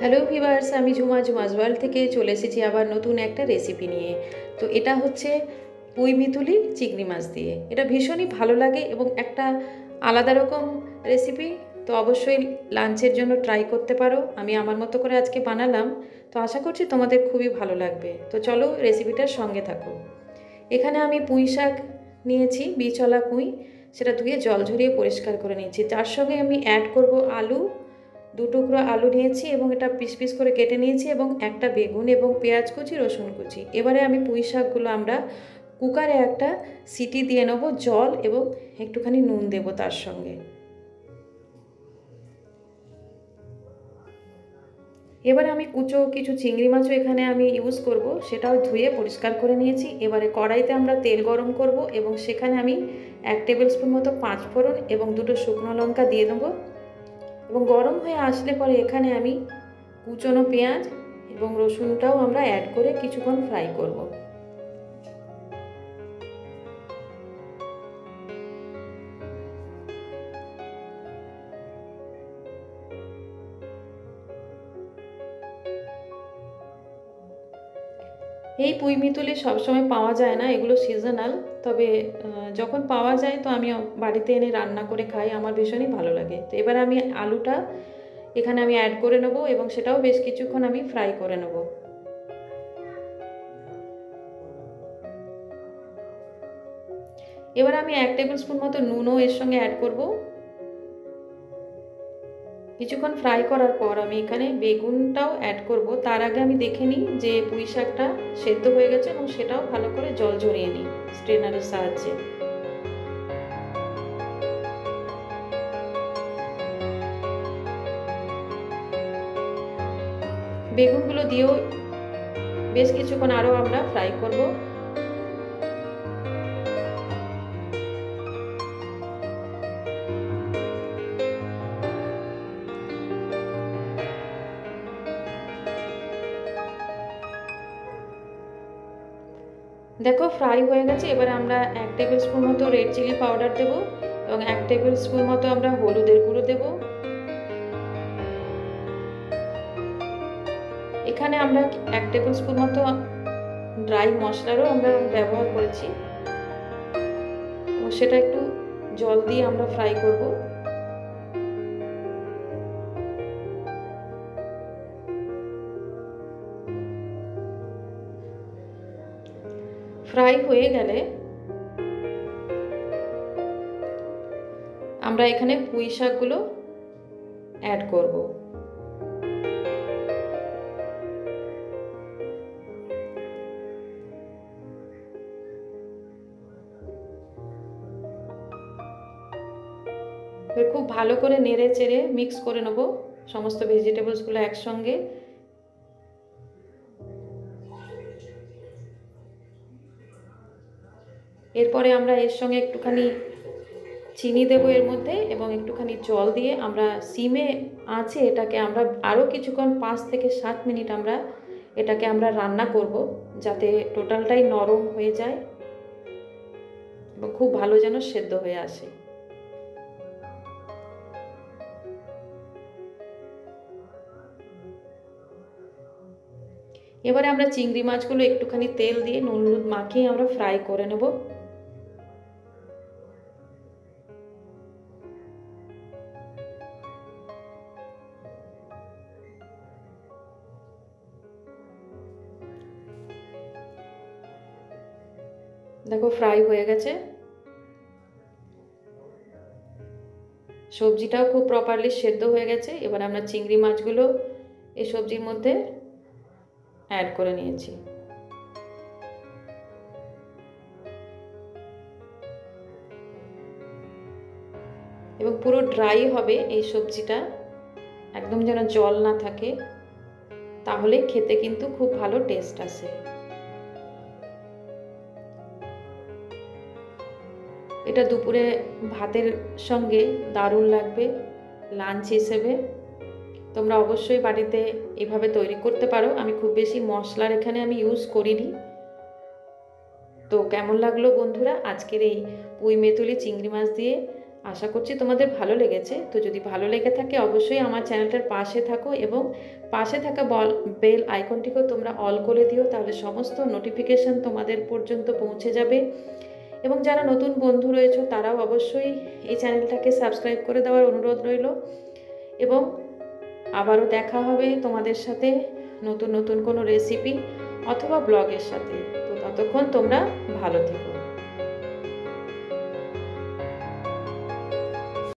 Hello viewers, আমি Jhuma Jhuma's world থেকে চলে এসেছি আবার নতুন একটা রেসিপি নিয়ে। তো এটা হচ্ছে পুঁই মিতুলি চিংড়ি মাছ দিয়ে। এটা ভীষণই ভালো লাগে এবং একটা আলাদা রকম রেসিপি। তো অবশ্যই লাঞ্চের জন্য ট্রাই করতে পারো। আমি আমার মতো করে আজকে বানালাম, তো আশা করছি তোমাদের খুবই ভালো লাগবে। তো চলো রেসিপিটার সঙ্গে থাকো। এখানে আমি পুঁই শাক নিয়েছি, বীজওয়ালা পুঁই, সেটা ধুয়ে জল ঝরিয়ে পরিষ্কার করে নিয়েছি। তার সঙ্গে আমি অ্যাড করব আলু, 2 টুকরো আলু নিয়েছি এবং এটা পিস পিস করে কেটে নিয়েছি, এবং একটা বেগুন এবং পেঁয়াজ কুচি, রসুন কুচি। এবারে আমি পুঁই শাকগুলো আমরা কুকারে একটা সিটি দিয়ে নেব, জল এবং একটুখানি নুন দেব তার সঙ্গে। এবারে আমি কিছু চিংড়ি মাছও এখানে আমি ইউজ করব, সেটাও ধুয়ে পরিষ্কার করে নিয়েছি। এবারে কড়াইতে আমরা তেল গরম করব এবং সেখানে আমি 1 টেবিল স্পুন মতো 5 ফোড়ন এবং 2টো শুকনো লঙ্কা দিয়ে দেবো। এবং গরম হয়ে আসলে পরে এখানে আমি কুচনো পেঁয়াজ এবং রসুনটাও আমরা অ্যাড করে কিছুক্ষণ ফ্রাই করব। এই পুঁই মিতুলি সবসময় পাওয়া যায় না, এগুলো সিজনাল। তবে যখন পাওয়া যায় তো আমি বাড়িতে এনে রান্না করে খাই, আমার ভীষণই ভালো লাগে। তো এবার আমি আলুটা এখানে আমি অ্যাড করে নেব এবং সেটাও বেশ কিছুক্ষণ আমি ফ্রাই করে নেব। এবার আমি 1 টেবিল স্পুন মতো নুনও এর সঙ্গে অ্যাড করব। কিছুক্ষণ ফ্রাই করার পর আমি এখানে বেগুনটাও অ্যাড করব। তার আগে আমি দেখে নিই যে পুঁই শাকটা সেদ্ধ হয়ে গেছে এবং সেটাও ভালো করে জল ঝরিয়ে নিই স্ট্রেনারের সাহায্যে। বেগুনগুলো দিয়েও বেশ কিছুক্ষণ আরও আমরা ফ্রাই করব। দেখো ফ্রাই হয়ে গেছে। এবার আমরা 1 টেবিল স্পুন মতো রেড চিলি পাউডার দেব এবং 1 টেবিল স্পুন মতো আমরা হলুদের গুঁড়ো দেব। এখানে আমরা 1 টেবিল স্পুন মতো ড্রাই মশলারও আমরা ব্যবহার করেছি এবং সেটা একটু জল দিয়ে আমরা ফ্রাই করব। ফ্রাই হয়ে গেলে আমরা এখানে পুঁই শাকগুলো অ্যাড করব। খুব ভালো করে নেড়ে চেড়ে মিক্স করে নেব সমস্ত ভেজিটেবলসগুলো একসঙ্গে। এরপরে আমরা এর সঙ্গে একটুখানি চিনি দেব এর মধ্যে এবং একটুখানি জল দিয়ে আমরা সিমে আঁচে এটাকে আমরা আরও কিছুক্ষণ 5 থেকে 7 মিনিট আমরা এটাকে আমরা রান্না করব, যাতে টোটালটাই নরম হয়ে যায় এবং খুব ভালো যেন সেদ্ধ হয়ে আসে। এবারে আমরা চিংড়ি মাছগুলো একটুখানি তেল দিয়ে নুন হলুদ মাখিয়ে আমরা ফ্রাই করে নেব। দেখো ফ্রাই হয়ে গেছে, সবজিটাও খুব প্রপারলি সেদ্ধ হয়ে গেছে। এবার আমরা চিংড়ি মাছগুলো এই সবজির মধ্যে অ্যাড করে নিয়েছি। এবং পুরো ড্রাই হবে এই সবজিটা, একদম যেন জল না থাকে, তাহলে খেতে কিন্তু খুব ভালো টেস্ট আসে। এটা দুপুরে ভাতের সঙ্গে দারুণ লাগবে লাঞ্চ হিসেবে। তোমরা অবশ্যই বাড়িতে এভাবে তৈরি করতে পারো। আমি খুব বেশি মশলার এখানে আমি ইউজ করিনি। তো কেমন লাগলো বন্ধুরা আজকের এই পুঁই মেতুলি চিংড়ি মাছ দিয়ে আশা করছি তোমাদের ভালো লেগেছে। তো যদি ভালো লেগে থাকে অবশ্যই আমার চ্যানেলটার পাশে থাকো এবং পাশে থাকা বেল আইকনটিকেও তোমরা অল করে দিও, তাহলে সমস্ত নোটিফিকেশান তোমাদের পর্যন্ত পৌঁছে যাবে। এবং যারা নতুন বন্ধু রয়েছে তারাও অবশ্যই এই চ্যানেলটাকে সাবস্ক্রাইব করে দেওয়ার অনুরোধ রইল। এবং আবারও দেখা হবে তোমাদের সাথে নতুন নতুন কোনো রেসিপি অথবা ব্লগের সাথে। তো ততক্ষণ তোমরা ভালো থেকো।